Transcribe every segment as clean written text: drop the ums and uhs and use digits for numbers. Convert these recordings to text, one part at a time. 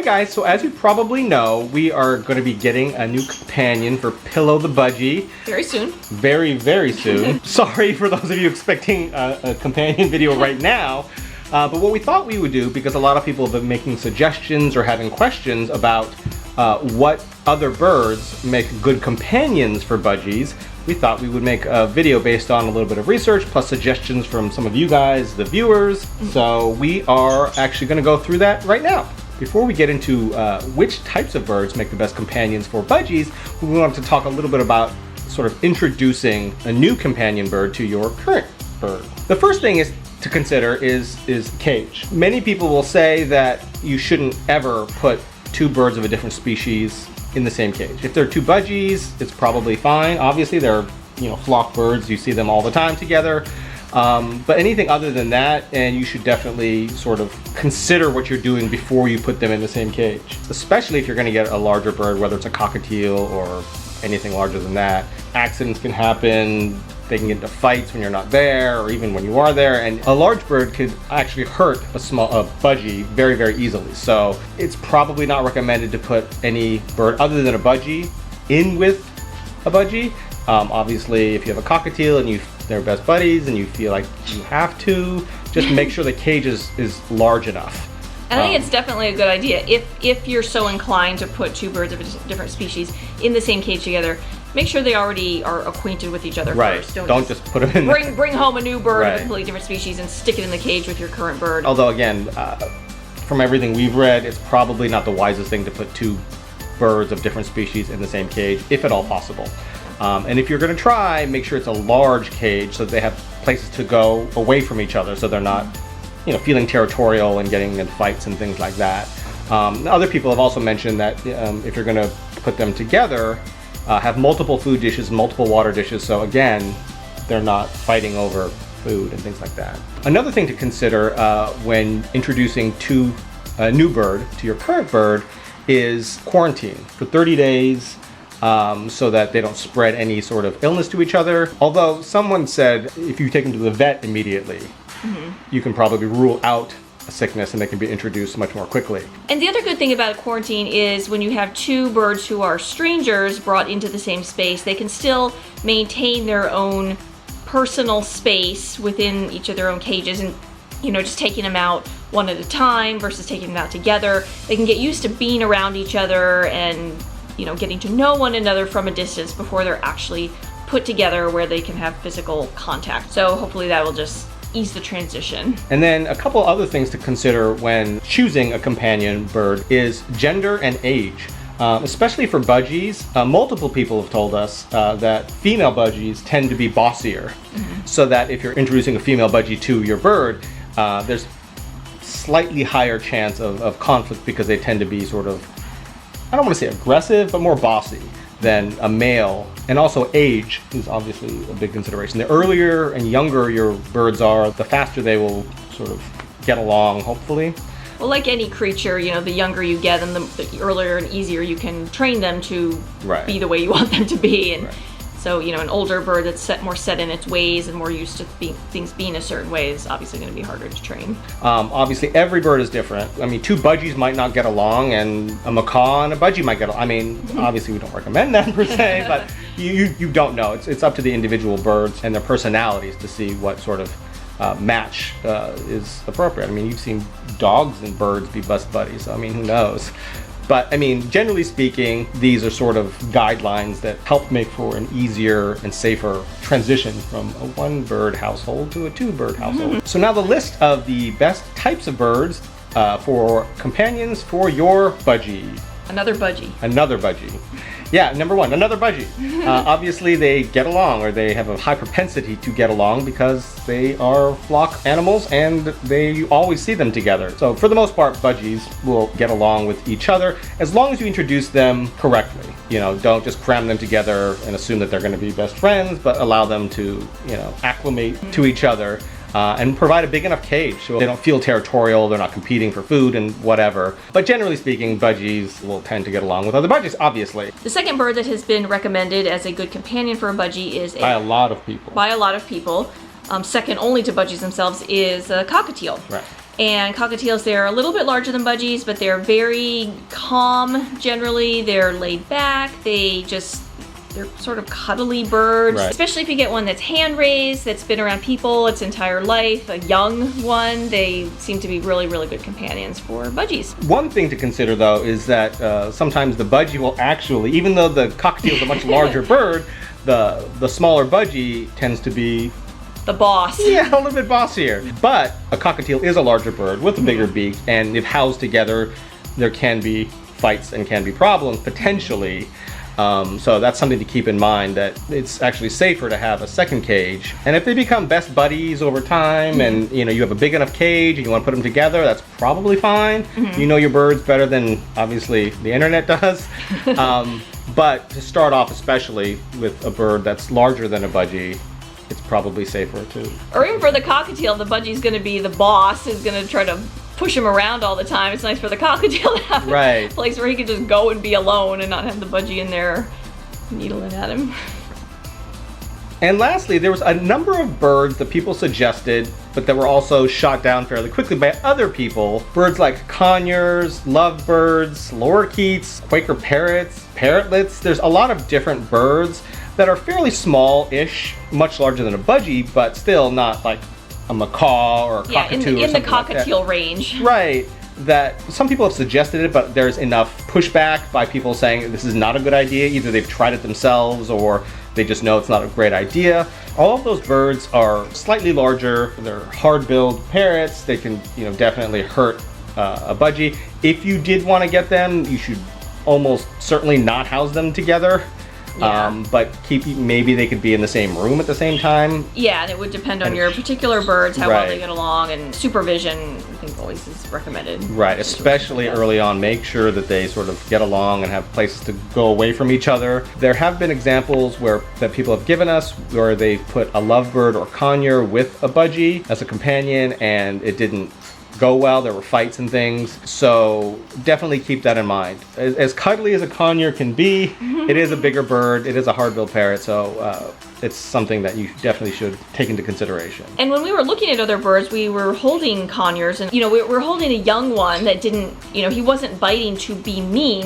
guys, so as you probably know, we are going to be getting a new companion for Pillow the Budgie. Very soon. Very, very soon. Sorry for those of you expecting a companion video right now. But what we thought we would do, because a lot of people have been making suggestions or having questions about what other birds make good companions for budgies, we thought we would make a video based on a little bit of research plus suggestions from some of you guys, the viewers. So we are actually going to go through that right now. Before we get into which types of birds make the best companions for budgies, we want to talk a little bit about sort of introducing a new companion bird to your current bird. The first thing is to consider is cage. Many people will say that you shouldn't ever put two birds of a different species in the same cage. If they're two budgies, it's probably fine. Obviously, they're flock birds. You see them all the time together. But anything other than that, and you should definitely sort of consider what you're doing before you put them in the same cage. Especially if you're going to get a larger bird, whether it's a cockatiel or anything larger than that. Accidents can happen. They can get into fights when you're not there, or even when you are there, and a large bird could actually hurt a budgie very, very easily. So it's probably not recommended to put any bird other than a budgie in with a budgie. Obviously, if you have a cockatiel and they're best buddies and you feel like you have to, just make sure the cage is large enough. And I think it's definitely a good idea if you're so inclined to put two birds of a different species in the same cage together. Make sure they already are acquainted with each other first. Don't just put them in. Bring home a new bird of a completely different species and stick it in the cage with your current bird. Although again, from everything we've read, it's probably not the wisest thing to put two birds of different species in the same cage, if at all possible. And if you're going to try, make sure it's a large cage so that they have places to go away from each other, so they're not, feeling territorial and getting in fights and things like that. Other people have also mentioned that if you're going to put them together, have multiple food dishes, multiple water dishes, so again, they're not fighting over food and things like that. Another thing to consider when introducing a new bird to your current bird is quarantine for 30 days so that they don't spread any sort of illness to each other. Although someone said if you take them to the vet immediately, you can probably rule out a sickness and they can be introduced much more quickly. And the other good thing about quarantine is when you have two birds who are strangers brought into the same space, they can still maintain their own personal space within each of their own cages, and just taking them out one at a time versus taking them out together. They can get used to being around each other and getting to know one another from a distance before they're actually put together where they can have physical contact. So hopefully that will just ease the transition. And then a couple other things to consider when choosing a companion bird is gender and age. Especially for budgies, multiple people have told us that female budgies tend to be bossier. So that if you're introducing a female budgie to your bird, there's slightly higher chance of conflict because they tend to be sort of, I don't want to say aggressive, but more bossy than a male. And also age is obviously a big consideration. The earlier and younger your birds are, the faster they will sort of get along, hopefully. Well, like any creature, the younger you get and the earlier and easier you can train them to be the way you want them to be. And so, an older bird that's more set in its ways and more used to things being a certain way is obviously going to be harder to train. Obviously, every bird is different. I mean, two budgies might not get along, and a macaw and a budgie might get along. I mean, obviously, we don't recommend that per se, but you don't know. It's up to the individual birds and their personalities to see what sort of match is appropriate. I mean, you've seen dogs and birds be best buddies, so I mean, who knows? But I mean, generally speaking, these are sort of guidelines that help make for an easier and safer transition from a one-bird household to a two-bird household. So now the list of the best types of birds for companions for your budgie. Another budgie. Another budgie. Yeah, number one, another budgie. Obviously, they get along, or they have a high propensity to get along because they are flock animals and you always see them together. So for the most part, budgies will get along with each other as long as you introduce them correctly. Don't just cram them together and assume that they're going to be best friends, but allow them to, acclimate to each other. And provide a big enough cage so they don't feel territorial, they're not competing for food and whatever. But generally speaking, budgies will tend to get along with other budgies, obviously. The second bird that has been recommended as a good companion for a budgie is by a lot of people. By a lot of people. Second only to budgies themselves is a cockatiel. Right. And cockatiels, they're a little bit larger than budgies, but they're very calm generally. They're laid back. They're sort of cuddly birds, Right. Especially if you get one that's hand-raised, that's been around people its entire life, a young one. They seem to be really, really good companions for budgies. One thing to consider though is that sometimes the budgie will actually, even though the cockatiel is a much larger bird, the smaller budgie tends to be The boss. a little bit bossier. But a cockatiel is a larger bird with a bigger beak, and if housed together, there can be fights and can be problems potentially. So that's something to keep in mind, that it's actually safer to have a second cage. And if they become best buddies over time and you have a big enough cage and you want to put them together, that's probably fine. You know your birds better than obviously the internet does. But to start off, especially with a bird that's larger than a budgie, it's probably safer to... Or even for the cockatiel, the budgie's going to be the boss, who's going to try to push him around all the time. It's nice for the cockatiel to have a place where he can just go and be alone and not have the budgie in there needling at him. And lastly, there was a number of birds that people suggested, but that were also shot down fairly quickly by other people. Birds like conures, lovebirds, lorikeets, Quaker parrots, parrotlets. There's a lot of different birds that are fairly small-ish, much larger than a budgie, but still not like a macaw or a cockatoo in the something like that. cockatiel range. Right. That some people have suggested it, but there's enough pushback by people saying this is not a good idea. Either they've tried it themselves or they just know it's not a great idea. All of those birds are slightly larger. They're hard-billed parrots. They can, definitely hurt a budgie. If you did want to get them, you should almost certainly not house them together. Yeah. But maybe they could be in the same room at the same time. Yeah, and it would depend on your particular birds, how well they get along, and supervision, I think, always is recommended. Right, especially early on. Make sure that they sort of get along and have places to go away from each other. There have been examples that people have given us where they've put a lovebird or conure with a budgie as a companion, and it didn't go well. There were fights and things, so definitely keep that in mind. As cuddly as a conure can be, it is a bigger bird. It is a hard-billed parrot, so it's something that you definitely should take into consideration. And when we were looking at other birds, we were holding conures, and we were holding a young one that didn't, he wasn't biting to be mean,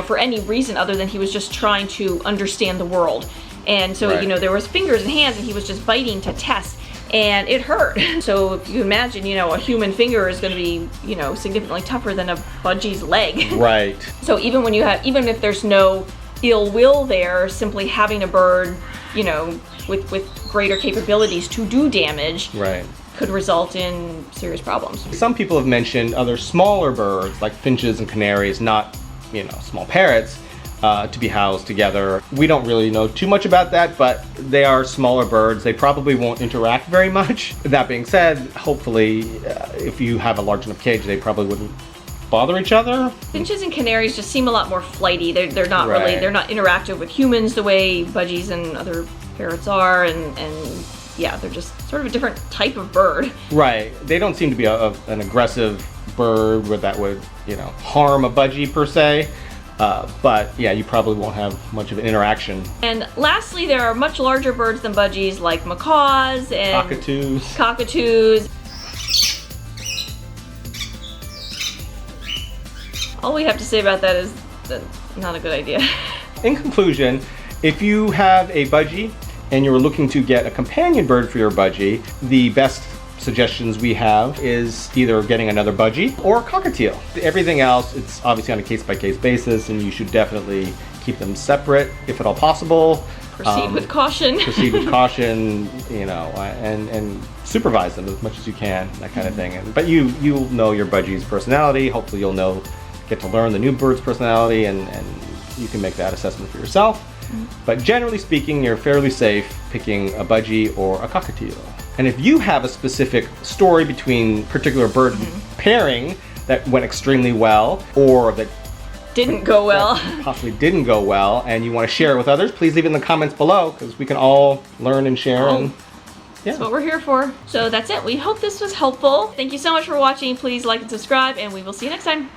for any reason other than he was just trying to understand the world. And so, there was fingers and hands, and he was just biting to test. And it hurt. So if you imagine, a human finger is going to be, significantly tougher than a budgie's leg. Right. So even if there's no ill will there, simply having a bird, with greater capabilities to do damage, could result in serious problems. Some people have mentioned other smaller birds like finches and canaries, not, small parrots, to be housed together. We don't really know too much about that, but they are smaller birds. They probably won't interact very much. That being said, hopefully, if you have a large enough cage, they probably wouldn't bother each other. Finches and canaries just seem a lot more flighty. They're not really, they're not interactive with humans the way budgies and other parrots are, and yeah, they're just sort of a different type of bird. Right. They don't seem to be an aggressive bird that would, harm a budgie per se. But yeah, you probably won't have much of an interaction. And lastly, there are much larger birds than budgies, like macaws and cockatoos. All we have to say about that is that's not a good idea. In conclusion, if you have a budgie and you're looking to get a companion bird for your budgie, the best suggestions we have is either getting another budgie or a cockatiel. Everything else, it's obviously on a case-by-case basis, and you should definitely keep them separate if at all possible. Proceed with caution. Proceed with caution, and supervise them as much as you can, that kind of thing. But you'll know your budgie's personality. Hopefully you'll get to learn the new bird's personality, and you can make that assessment for yourself. But generally speaking, you're fairly safe picking a budgie or a cockatiel. And if you have a specific story between particular bird pairing that went extremely well, or that didn't go well, possibly didn't go well, and you want to share it with others, please leave it in the comments below, because we can all learn and share. And that's what we're here for. So that's it. We hope this was helpful. Thank you so much for watching. Please like and subscribe, and we will see you next time.